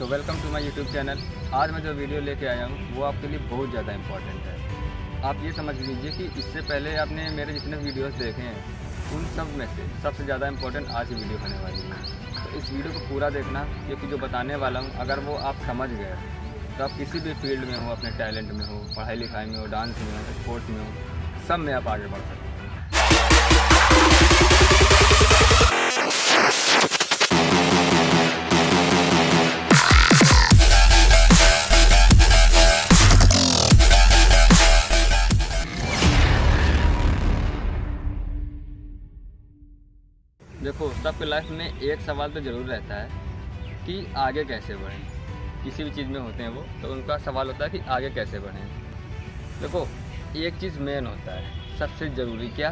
Welcome to my YouTube channel. आज मैं जो वीडियो लेके आया हूँ वो आपके लिए बहुत ज़्यादा इम्पोर्टेंट है। आप ये समझ लीजिए कि इससे पहले आपने मेरे जितने वीडियोस देखे हैं उन सब में से सबसे ज़्यादा इम्पोर्टेंट आज की वीडियो होने वाली है। तो इस वीडियो को पूरा देखना, क्योंकि जो बताने वाला हूँ अगर वो आप समझ गए तो आप किसी भी फील्ड में हो, अपने टैलेंट में हो, पढ़ाई लिखाई में हो, डांस में हो, स्पोर्ट्स में हो, सब में आप आगे बढ़ सकते हैं। देखो, सबके लाइफ में एक सवाल तो ज़रूर रहता है कि आगे कैसे बढ़ें। किसी भी चीज़ में होते हैं वो, तो उनका सवाल होता है कि आगे कैसे बढ़ें। देखो, एक चीज़ मेन होता है सबसे ज़रूरी, क्या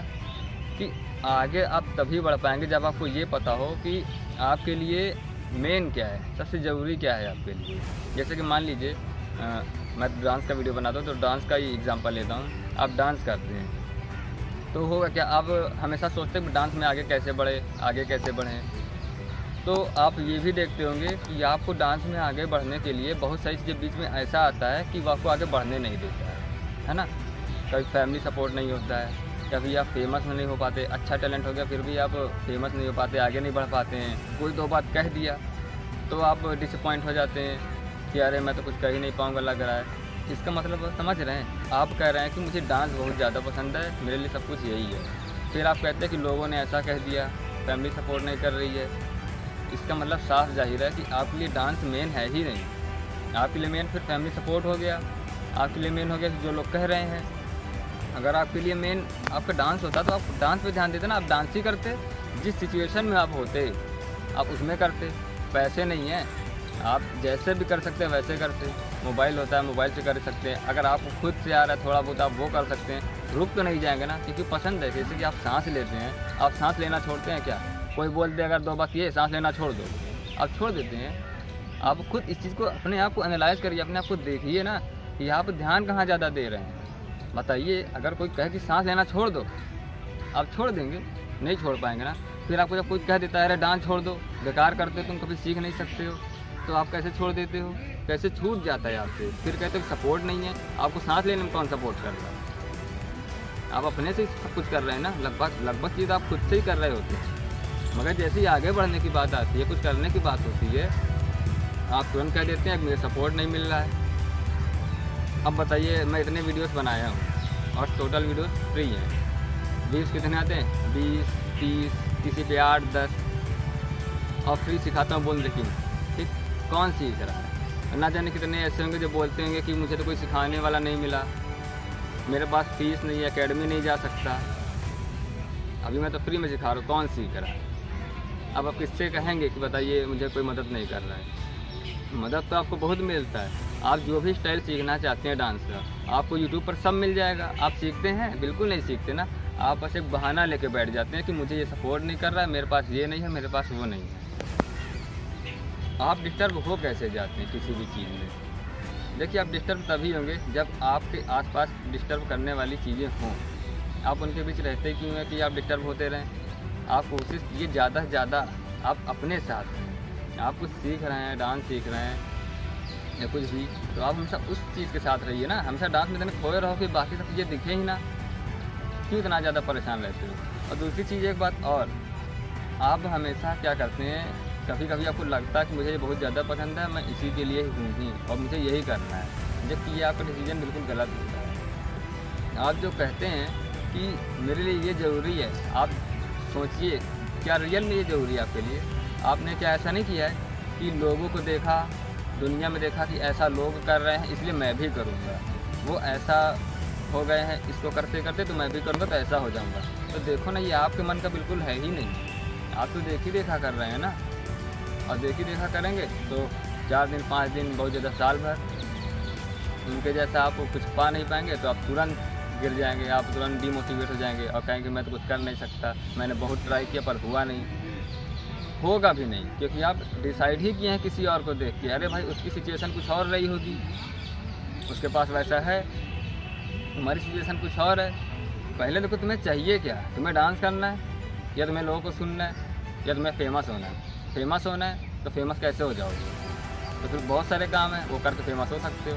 कि आगे आप तभी बढ़ पाएंगे जब आपको ये पता हो कि आपके लिए मेन क्या है, सबसे ज़रूरी क्या है आपके लिए। जैसे कि मान लीजिए मैं डांस का वीडियो बनाता हूँ तो डांस का ही एग्जांपल लेता हूँ। आप डांस करते हैं तो होगा क्या, आप हमेशा सोचते हैं कि डांस में आगे कैसे बढ़ें। तो आप ये भी देखते होंगे कि आपको डांस में आगे बढ़ने के लिए बहुत सारी चीज़ें बीच में ऐसा आता है कि वो आपको आगे बढ़ने नहीं देता है ना। कभी फैमिली सपोर्ट नहीं होता है, कभी आप फेमस नहीं हो पाते, अच्छा टैलेंट हो गया फिर भी आप फेमस नहीं हो पाते, आगे नहीं बढ़ पाते हैं। कोई दो बात कह दिया तो आप डिसअपॉइंट हो जाते हैं कि अरे मैं तो कुछ कर ही नहीं पाऊँगा लग रहा है। इसका मतलब समझ रहे हैं, आप कह रहे हैं कि मुझे डांस बहुत ज़्यादा पसंद है, मेरे लिए सब कुछ यही है। फिर आप कहते हैं कि लोगों ने ऐसा कह दिया, फैमिली सपोर्ट नहीं कर रही है। इसका मतलब साफ जाहिर है कि आपके लिए डांस मेन है ही नहीं। आपके लिए मेन फिर फैमिली सपोर्ट हो गया, आपके लिए मेन हो गया जो लोग कह रहे हैं। अगर आपके लिए मेन आपका डांस होता तो आप डांस पे ध्यान देते ना, आप डांस ही करते। जिस सिचुएशन में आप होते आप उसमें करते। पैसे नहीं हैं, आप जैसे भी कर सकते हैं वैसे करते। मोबाइल होता है, मोबाइल से कर सकते हैं। अगर आपको खुद से आ रहा है थोड़ा बहुत आप वो कर सकते हैं। रुक तो नहीं जाएंगे ना, क्योंकि पसंद है। जैसे कि आप सांस लेते हैं, आप सांस लेना छोड़ते हैं क्या? कोई बोल दे अगर दो बात ये सांस लेना छोड़ दो, आप छोड़ देते हैं। आप खुद इस चीज़ को अपने आप को एनालाइज करिए, अपने आप को देखिए ना कि आप ध्यान कहाँ ज़्यादा दे रहे हैं। बताइए, अगर कोई कहे कि सांस लेना छोड़ दो, आप छोड़ देंगे? नहीं छोड़ पाएंगे ना। फिर आपको जब कोई कह देता है अरे डांस छोड़ दो, बेकार करते हो तुम, कभी सीख नहीं सकते हो, तो आप कैसे छोड़ देते हो? कैसे छूट जाता है आपसे? फिर कहते हो कि सपोर्ट नहीं है। आपको सांस लेने में कौन सपोर्ट कर रहा है? आप अपने से ही सब कुछ कर रहे हैं ना। लगभग चीज़ आप खुद से ही कर रहे होते हैं। मगर जैसे ही आगे बढ़ने की बात आती है, कुछ करने की बात होती है, आप तुरंत कह देते हैं कि मुझे सपोर्ट नहीं मिल रहा है। अब बताइए, मैं इतने वीडियोस बनाया हूँ और टोटल वीडियोस फ्री हैं। व्यूज़ कितने आते हैं? 20, 30, किसी पे 8, 10। और फ्री सिखाता हूँ बोल रही हूँ। ठीक, कौन सीख रहा है? ना जाने कितने ऐसे होंगे जो बोलते होंगे कि मुझे तो कोई सिखाने वाला नहीं मिला, मेरे पास फीस नहीं है, एकेडमी नहीं जा सकता। अभी मैं तो फ्री में सिखा रहा हूँ, कौन सीख रहा है? अब आप किससे कहेंगे कि बताइए मुझे कोई मदद नहीं कर रहा है? मदद तो आपको बहुत मिलता है। आप जो भी स्टाइल सीखना चाहते हैं डांस का, आपको यूट्यूब पर सब मिल जाएगा। आप सीखते हैं? बिल्कुल नहीं सीखते ना। आप बस एक बहाना लेके बैठ जाते हैं कि मुझे ये सपोर्ट नहीं कर रहा है, मेरे पास ये नहीं है, मेरे पास वो नहीं है। आप डिस्टर्ब हो कैसे जाते हैं किसी भी चीज़ में? देखिए, आप डिस्टर्ब तभी होंगे जब आपके आसपास डिस्टर्ब करने वाली चीज़ें हों। आप उनके बीच रहते क्यों हैं कि आप डिस्टर्ब होते रहें? आप कोशिश कीजिए ज़्यादा से ज़्यादा आप अपने साथ हैं। आप कुछ सीख रहे हैं, डांस सीख रहे हैं या कुछ भी, तो आप हमेशा उस चीज़ के साथ रहिए ना। हमेशा डांस में इतने खोए रहो कि बाकी सब चीज़ें दिखे ही ना। क्यों इतना ज़्यादा परेशान रहते हो? और दूसरी चीज़ एक बात और, आप हमेशा क्या करते हैं, कभी कभी आपको लगता है कि मुझे ये बहुत ज़्यादा पसंद है, मैं इसी के लिए हूँ ही और मुझे यही करना है, जबकि ये आपका डिसीजन बिल्कुल गलत होता है। आप जो कहते हैं कि मेरे लिए ये ज़रूरी है, आप सोचिए क्या रियल में ये ज़रूरी है आपके लिए? आपने क्या ऐसा नहीं किया है कि लोगों को देखा, दुनिया में देखा कि ऐसा लोग कर रहे हैं इसलिए मैं भी करूँगा, वो ऐसा हो गए हैं इसको करते करते तो मैं भी करूँगा तो ऐसा हो जाऊँगा। तो देखो ना, ये आपके मन का बिल्कुल है ही नहीं। आप तो देख ही देखा कर रहे हैं ना, और देख ही देखा करेंगे तो 4 दिन 5 दिन, बहुत ज़्यादा साल भर उनके जैसा आप कुछ पा नहीं पाएंगे तो आप तुरंत गिर जाएंगे, आप तुरंत डीमोटिवेट हो जाएंगे और कहेंगे मैं तो कुछ कर नहीं सकता, मैंने बहुत ट्राई किया पर हुआ नहीं। होगा भी नहीं, क्योंकि आप डिसाइड ही किए हैं किसी और को देख के। अरे भाई, उसकी सिचुएशन कुछ और रही होगी, उसके पास वैसा है, तुम्हारी सिचुएशन कुछ और है। पहले देखो तुम्हें चाहिए क्या? तुम्हें डांस करना है या तुम्हें लोगों को सुनना है या तुम्हें फेमस होना है? फेमस होना है तो फेमस कैसे हो जाओगे? तो फिर बहुत सारे काम हैं, वो करके फेमस हो सकते हो।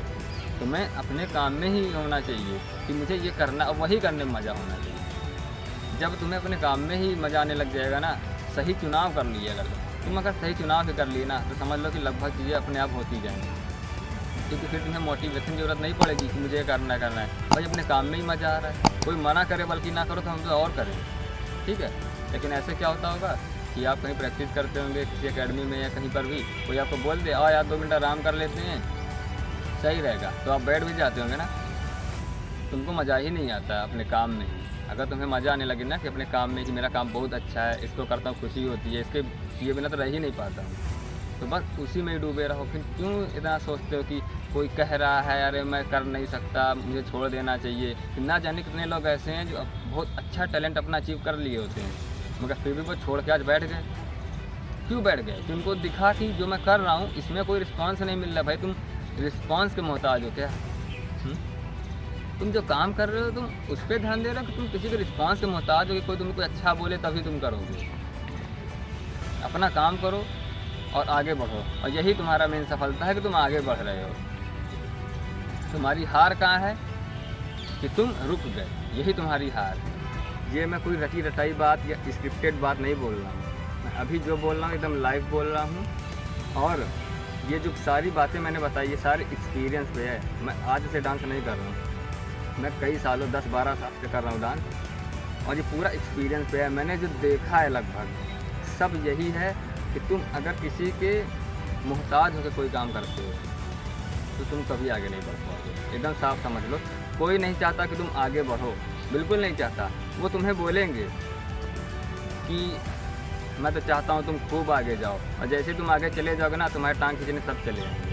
तुम्हें अपने काम में ही होना चाहिए कि मुझे ये करना, और वही करने में मज़ा होना चाहिए। जब तुम्हें अपने काम में ही मज़ा आने लग जाएगा ना, सही चुनाव कर लिए अगर तुम अगर सही चुनाव भी कर लिए ना, तो समझ लो कि लगभग चीज़ें अपने आप होती जाएंगी। क्योंकि फिर तुम्हें मोटिवेशन की ज़रूरत नहीं पड़ेगी कि मुझे ये करना है। भाई अपने काम में ही मज़ा आ रहा है, कोई मना करे बल्कि ना करो तो हम तो और करें, ठीक है। लेकिन ऐसे क्या होता होगा कि आप कहीं प्रैक्टिस करते होंगे किसी एकेडमी में या कहीं पर भी, कोई आपको बोल दे आओ यार 2 मिनट आराम कर लेते हैं, सही रहेगा, तो आप बैठ भी जाते होंगे ना। तुमको मज़ा ही नहीं आता अपने काम में ही। अगर तुम्हें मज़ा आने लगे ना कि अपने काम में कि मेरा काम बहुत अच्छा है, इसको करता हूँ खुशी होती है, इसके ये बिना तो रह ही नहीं पाता हूँ, तो बस उसी में ही डूबे रहो। फिर क्यों इतना सोचते हो कि कोई कह रहा है अरे मैं कर नहीं सकता, मुझे छोड़ देना चाहिए। ना जाने कितने लोग ऐसे हैं जो बहुत अच्छा टैलेंट अपना अचीव कर लिए होते हैं, मगर फिर भी वो छोड़ के आज बैठ गए। क्यों बैठ गए? कि उनको दिखा कि जो मैं कर रहा हूँ इसमें कोई रिस्पॉन्स नहीं मिल रहा। भाई तुम रिस्पॉन्स के मोहताज हो क्या? तुम जो काम कर रहे हो तुम उस पर ध्यान दे रहे हो कि तुम किसी के रिस्पॉन्स के मोहताज हो कि कोई तुमको अच्छा बोले तभी तुम करोगे। अपना काम करो और आगे बढ़ो, और यही तुम्हारा मेन सफलता है कि तुम आगे बढ़ रहे हो। तुम्हारी हार कहाँ है? कि तुम रुक गए, यही तुम्हारी हार है। ये मैं कोई रटी रटाई बात या स्क्रिप्टेड बात नहीं बोल रहा हूँ, मैं अभी जो बोल रहा हूँ एकदम लाइव बोल रहा हूँ। और ये जो सारी बातें मैंने बताई ये सारे एक्सपीरियंस पे है। मैं आज से डांस नहीं कर रहा हूँ, मैं कई सालों 10-12 साल से कर रहा हूँ डांस, और ये पूरा एक्सपीरियंस पे है। मैंने जो देखा है लगभग सब यही है कि तुम अगर किसी के मोहताज होकर कोई काम करते हो तो तुम कभी आगे नहीं बढ़ पाओगे। एकदम साफ समझ लो, कोई नहीं चाहता कि तुम आगे बढ़ो, बिल्कुल नहीं चाहता। वो तुम्हें बोलेंगे कि मैं तो चाहता हूँ तुम खूब आगे जाओ, और जैसे तुम आगे चले जाओगे ना तुम्हारे टांग खींचने सब चले जाएंगे।